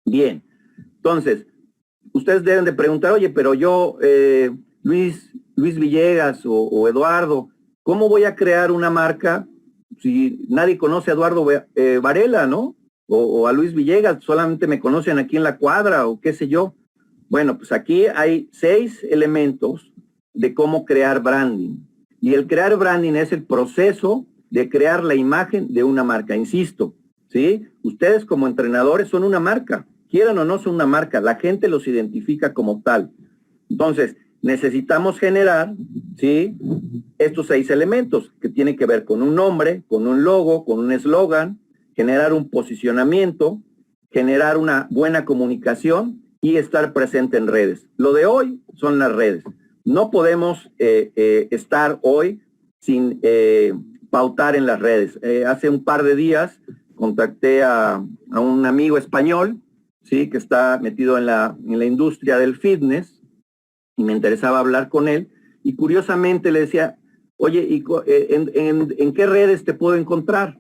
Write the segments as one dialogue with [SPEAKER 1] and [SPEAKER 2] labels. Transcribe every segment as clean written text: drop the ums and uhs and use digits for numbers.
[SPEAKER 1] Bien, entonces, ustedes deben de preguntar, oye, pero yo, Luis Villegas o Eduardo, ¿cómo voy a crear una marca si nadie conoce a Eduardo Varela, ¿no? O a Luis Villegas, solamente me conocen aquí en la cuadra o qué sé yo. Bueno, pues aquí hay 6 elementos de cómo crear branding. Y el crear branding es el proceso de crear la imagen de una marca. Insisto, ¿sí? Ustedes como entrenadores son una marca. Quieran o no son una marca. La gente los identifica como tal. Entonces, necesitamos generar, ¿sí?, estos 6 elementos que tienen que ver con un nombre, con un logo, con un eslogan, generar un posicionamiento, generar una buena comunicación y estar presente en redes. Lo de hoy son las redes. No podemos estar hoy sin pautar en las redes. Hace un par de días contacté a un amigo español, ¿sí?, que está metido en la industria del fitness, y me interesaba hablar con él, y curiosamente le decía, oye, ¿en qué redes te puedo encontrar?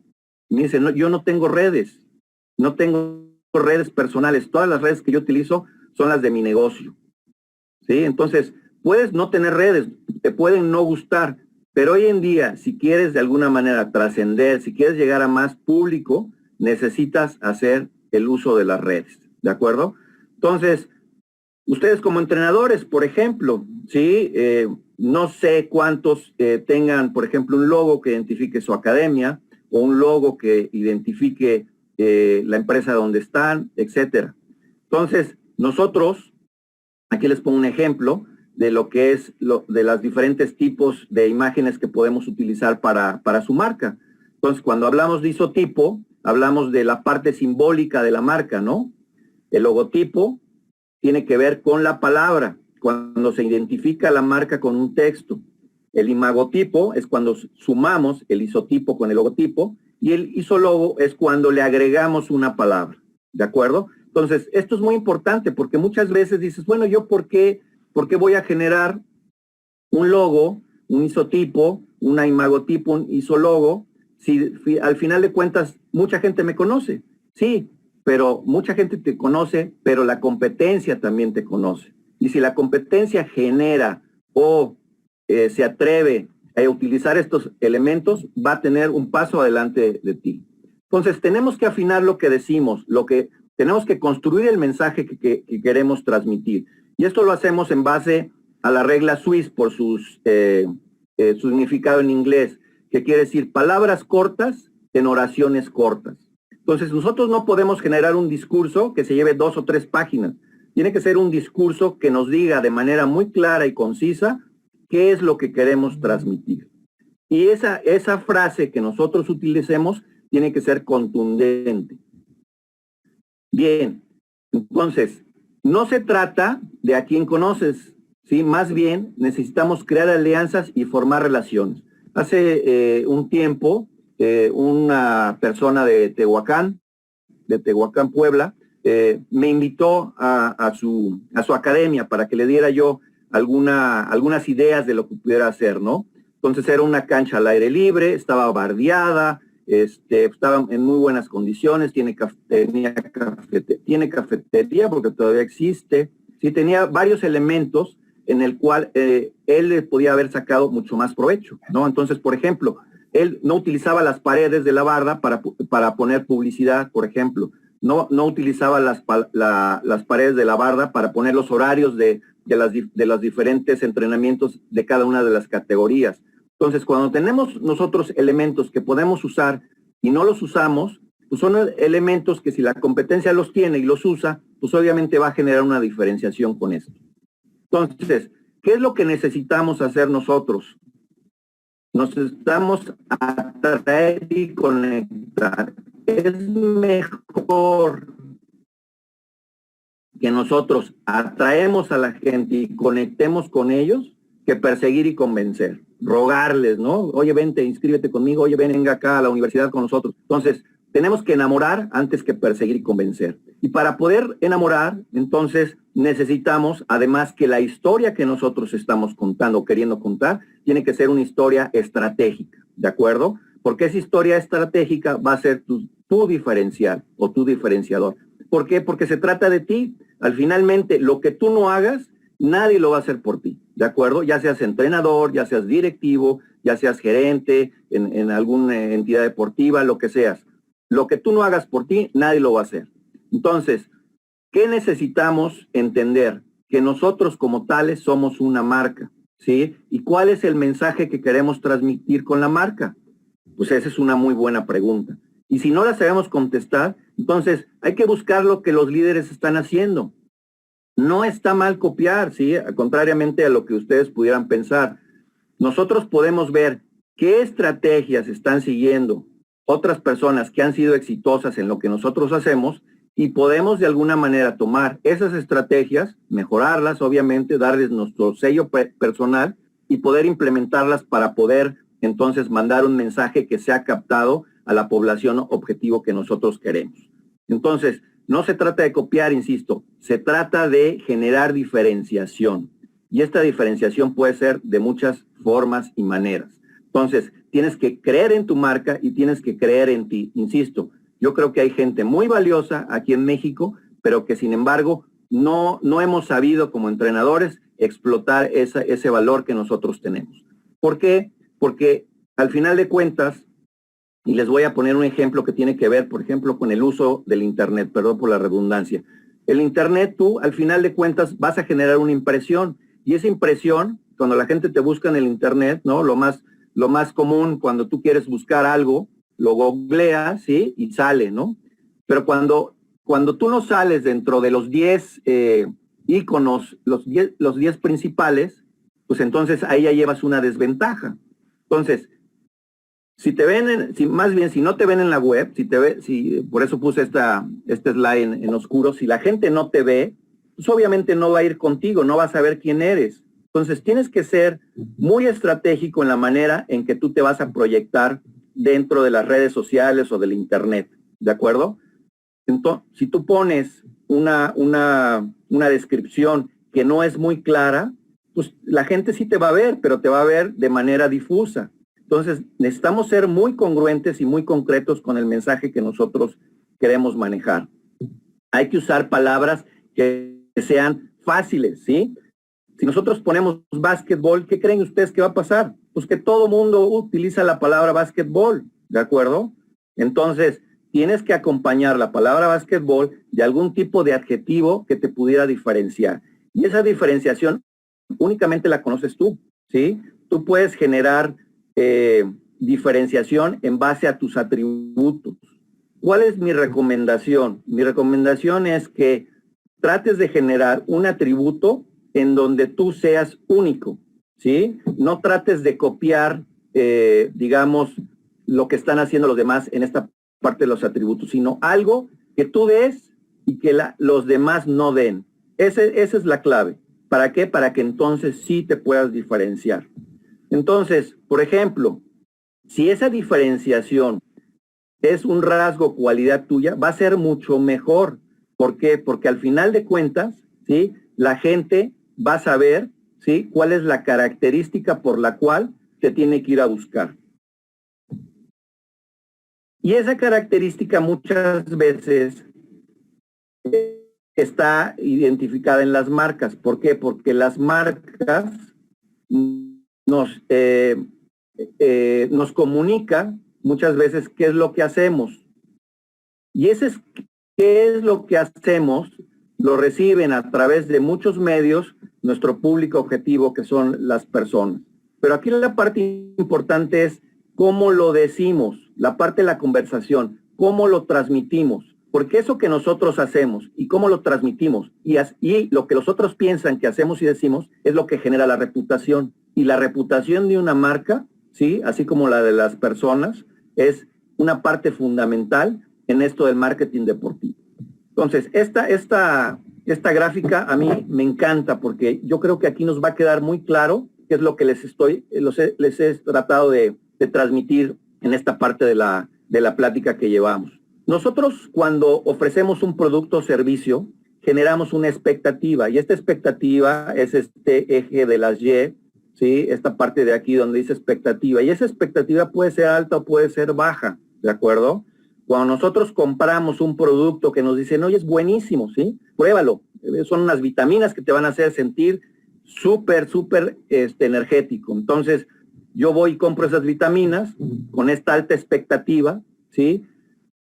[SPEAKER 1] Y me dice, no, yo no tengo redes personales, todas las redes que yo utilizo son las de mi negocio, ¿sí? Entonces, puedes no tener redes, te pueden no gustar, pero hoy en día, si quieres de alguna manera trascender, si quieres llegar a más público, necesitas hacer el uso de las redes, ¿de acuerdo? Entonces, ustedes como entrenadores, por ejemplo, ¿sí? No sé cuántos tengan, por ejemplo, un logo que identifique su academia o un logo que identifique la empresa donde están, etcétera. Entonces, nosotros, aquí les pongo un ejemplo de lo que es de los diferentes tipos de imágenes que podemos utilizar para su marca. Entonces, cuando hablamos de isotipo, hablamos de la parte simbólica de la marca, ¿no? El logotipo tiene que ver con la palabra, cuando se identifica la marca con un texto. El imagotipo es cuando sumamos el isotipo con el logotipo, y el isólogo es cuando le agregamos una palabra, ¿de acuerdo? Entonces, esto es muy importante porque muchas veces dices, bueno, ¿yo por qué voy a generar un logo, un isotipo, una imagotipo, un isólogo, si al final de cuentas mucha gente me conoce? Sí, pero mucha gente te conoce, pero la competencia también te conoce. Y si la competencia genera o se atreve a utilizar estos elementos, va a tener un paso adelante de ti. Entonces, tenemos que afinar lo que decimos, tenemos que construir el mensaje que queremos transmitir. Y esto lo hacemos en base a la regla SWISS por su significado en inglés, que quiere decir palabras cortas en oraciones cortas. Entonces, nosotros no podemos generar un discurso que se lleve 2 o 3 páginas. Tiene que ser un discurso que nos diga de manera muy clara y concisa qué es lo que queremos transmitir. Y esa frase que nosotros utilicemos tiene que ser contundente. Bien, entonces, no se trata de a quién conoces, ¿sí? Más bien necesitamos crear alianzas y formar relaciones. Hace un tiempo, una persona de Tehuacán, Puebla, me invitó a su academia para que le diera yo algunas ideas de lo que pudiera hacer, ¿no? Entonces era una cancha al aire libre, estaba bardeada, estaba en muy buenas condiciones, tiene cafetería porque todavía existe, sí, tenía varios elementos en el cual él le podía haber sacado mucho más provecho, ¿no? Entonces, por ejemplo, él no utilizaba las paredes de la barda para poner publicidad, por ejemplo. No utilizaba las paredes de la barda para poner los horarios de los diferentes entrenamientos de cada una de las categorías. Entonces, cuando tenemos nosotros elementos que podemos usar y no los usamos, pues son elementos que si la competencia los tiene y los usa, pues obviamente va a generar una diferenciación con esto. Entonces, ¿qué es lo que necesitamos hacer nosotros? Nos necesitamos atraer y conectar. Es mejor que nosotros atraemos a la gente y conectemos con ellos que perseguir y convencer, rogarles, ¿no? Oye, vente, inscríbete conmigo, oye, venga acá a la universidad con nosotros. Entonces, tenemos que enamorar antes que perseguir y convencer. Y para poder enamorar, entonces, necesitamos, además que la historia que nosotros estamos contando o queriendo contar, tiene que ser una historia estratégica, ¿de acuerdo? Porque esa historia estratégica va a ser tu diferencial o tu diferenciador. ¿Por qué? Porque se trata de ti. Al finalmente, lo que tú no hagas, nadie lo va a hacer por ti, ¿de acuerdo? Ya seas entrenador, ya seas directivo, ya seas gerente en alguna entidad deportiva, lo que seas. Lo que tú no hagas por ti, nadie lo va a hacer. Entonces, ¿qué necesitamos entender? Que nosotros como tales somos una marca, ¿sí? ¿Y cuál es el mensaje que queremos transmitir con la marca? Pues esa es una muy buena pregunta. Y si no la sabemos contestar, entonces hay que buscar lo que los líderes están haciendo. No está mal copiar, ¿sí? Contrariamente a lo que ustedes pudieran pensar. Nosotros podemos ver qué estrategias están siguiendo otras personas que han sido exitosas en lo que nosotros hacemos y podemos de alguna manera tomar esas estrategias, mejorarlas, obviamente, darles nuestro sello personal y poder implementarlas para poder entonces mandar un mensaje que sea captado a la población objetivo que nosotros queremos. Entonces, no se trata de copiar, insisto, se trata de generar diferenciación. Y esta diferenciación puede ser de muchas formas y maneras. Entonces, tienes que creer en tu marca y tienes que creer en ti. Insisto, yo creo que hay gente muy valiosa aquí en México, pero que sin embargo no hemos sabido como entrenadores explotar ese valor que nosotros tenemos. ¿Por qué? Porque al final de cuentas, y les voy a poner un ejemplo que tiene que ver, por ejemplo, con el uso del Internet, perdón por la redundancia. El Internet, tú, al final de cuentas, vas a generar una impresión. Y esa impresión, cuando la gente te busca en el Internet, ¿no? Lo más común, cuando tú quieres buscar algo, lo googleas, ¿sí? Y sale, ¿no? Pero cuando tú no sales dentro de los 10 íconos, los 10 principales, pues entonces ahí ya llevas una desventaja. Entonces, si no te ven en la web, por eso puse este slide en oscuro, si la gente no te ve, pues obviamente no va a ir contigo, no va a saber quién eres. Entonces tienes que ser muy estratégico en la manera en que tú te vas a proyectar dentro de las redes sociales o del Internet, ¿de acuerdo? Entonces, si tú pones una descripción que no es muy clara, pues la gente sí te va a ver, pero te va a ver de manera difusa. Entonces, necesitamos ser muy congruentes y muy concretos con el mensaje que nosotros queremos manejar. Hay que usar palabras que sean fáciles, ¿sí? Si nosotros ponemos básquetbol, ¿qué creen ustedes que va a pasar? Pues que todo mundo utiliza la palabra básquetbol, ¿de acuerdo? Entonces, tienes que acompañar la palabra básquetbol de algún tipo de adjetivo que te pudiera diferenciar. Y esa diferenciación únicamente la conoces tú, ¿sí? Tú puedes generar diferenciación en base a tus atributos. ¿Cuál es mi recomendación? Mi recomendación es que trates de generar un atributo en donde tú seas único, ¿sí? No trates de copiar, digamos, lo que están haciendo los demás en esta parte de los atributos, sino algo que tú des y que los demás no den. Esa es la clave. ¿Para qué? Para que entonces sí te puedas diferenciar. Entonces, por ejemplo, si esa diferenciación es un rasgo, cualidad tuya, va a ser mucho mejor. ¿Por qué? Porque al final de cuentas, ¿sí? La gente va a saber, ¿sí? Cuál es la característica por la cual te tiene que ir a buscar. Y esa característica muchas veces está identificada en las marcas. ¿Por qué? Porque las marcas nos comunica muchas veces qué es lo que hacemos. Y qué es lo que hacemos, lo reciben a través de muchos medios nuestro público objetivo, que son las personas. Pero aquí la parte importante es cómo lo decimos, la parte de la conversación, cómo lo transmitimos. Porque eso que nosotros hacemos y cómo lo transmitimos y lo que los otros piensan que hacemos y decimos es lo que genera la reputación. Y la reputación de una marca, ¿sí? Así como la de las personas, es una parte fundamental en esto del marketing deportivo. Entonces, esta gráfica a mí me encanta porque yo creo que aquí nos va a quedar muy claro qué es lo que les he tratado de transmitir en esta parte de la plática que llevamos. Nosotros cuando ofrecemos un producto o servicio, generamos una expectativa y esta expectativa es este eje de las Y, ¿sí? Esta parte de aquí donde dice expectativa y esa expectativa puede ser alta o puede ser baja, ¿de acuerdo? Cuando nosotros compramos un producto que nos dicen, oye, es buenísimo, ¿sí? Pruébalo. Son unas vitaminas que te van a hacer sentir súper, súper energético. Entonces, yo voy y compro esas vitaminas con esta alta expectativa, ¿sí?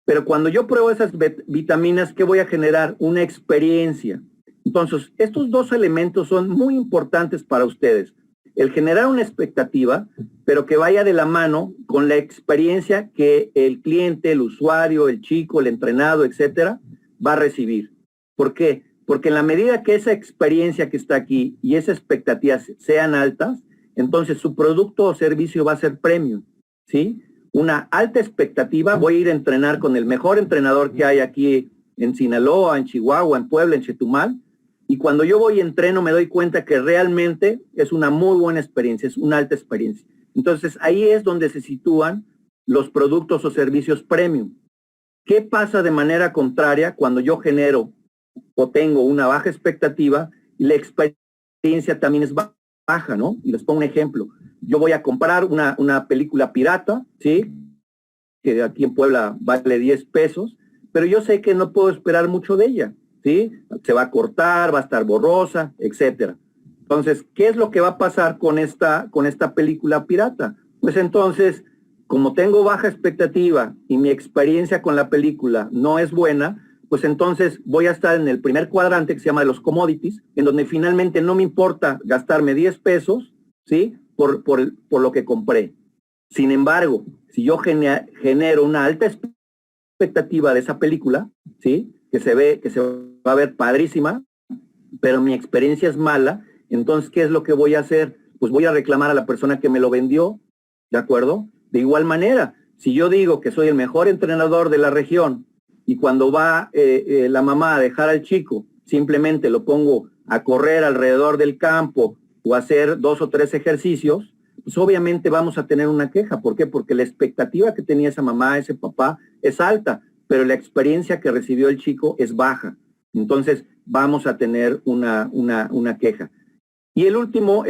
[SPEAKER 1] Pero cuando yo pruebo esas vitaminas, ¿qué voy a generar? Una experiencia. Entonces, estos dos elementos son muy importantes para ustedes. El generar una expectativa, pero que vaya de la mano con la experiencia que el cliente, el usuario, el chico, el entrenado, etcétera, va a recibir. ¿Por qué? Porque en la medida que esa experiencia que está aquí y esas expectativas sean altas, entonces su producto o servicio va a ser premium, ¿sí? Una alta expectativa, voy a ir a entrenar con el mejor entrenador que hay aquí en Sinaloa, en Chihuahua, en Puebla, en Chetumal, y cuando yo voy y entreno me doy cuenta que realmente es una muy buena experiencia, es una alta experiencia. Entonces ahí es donde se sitúan los productos o servicios premium. ¿Qué pasa de manera contraria cuando yo genero o tengo una baja expectativa y la experiencia también es baja, ¿no? Y les pongo un ejemplo. Yo voy a comprar una película pirata, ¿sí? Que aquí en Puebla vale 10 pesos, pero yo sé que no puedo esperar mucho de ella, ¿sí? Se va a cortar, va a estar borrosa, etcétera. Entonces, ¿qué es lo que va a pasar con esta película pirata? Pues entonces, como tengo baja expectativa y mi experiencia con la película no es buena, pues entonces voy a estar en el primer cuadrante que se llama de los commodities, en donde finalmente no me importa gastarme 10 pesos, ¿sí? Por lo que compré. Sin embargo, si yo genero una alta expectativa de esa película, ¿sí? Que se va a ver padrísima, pero mi experiencia es mala, entonces, ¿qué es lo que voy a hacer? Pues voy a reclamar a la persona que me lo vendió, ¿de acuerdo? De igual manera, si yo digo que soy el mejor entrenador de la región y cuando va la mamá a dejar al chico, simplemente lo pongo a correr alrededor del campo o a hacer 2 o 3 ejercicios, pues obviamente vamos a tener una queja. ¿Por qué? Porque la expectativa que tenía esa mamá, ese papá, es alta, pero la experiencia que recibió el chico es baja. Entonces vamos a tener una queja. Y el último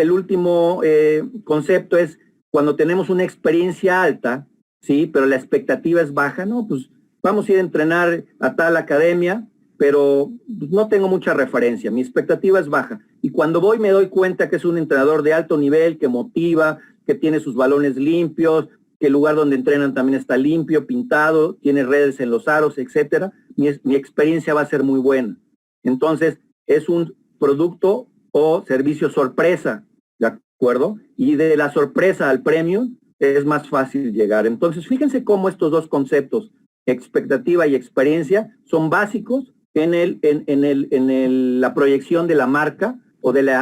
[SPEAKER 1] concepto es cuando tenemos una experiencia alta, ¿sí? Pero la expectativa es baja, ¿no? Pues vamos a ir a entrenar a tal academia, pero no tengo mucha referencia, mi expectativa es baja. Y cuando voy me doy cuenta que es un entrenador de alto nivel, que motiva, que tiene sus balones limpios, que el lugar donde entrenan también está limpio, pintado, tiene redes en los aros, etcétera. Mi experiencia va a ser muy buena. Entonces, es un producto o servicio sorpresa, ¿de acuerdo? Y de la sorpresa al premium es más fácil llegar. Entonces, fíjense cómo estos dos conceptos, expectativa y experiencia, son básicos en la proyección de la marca o del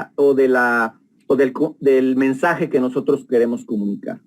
[SPEAKER 1] mensaje que nosotros queremos comunicar.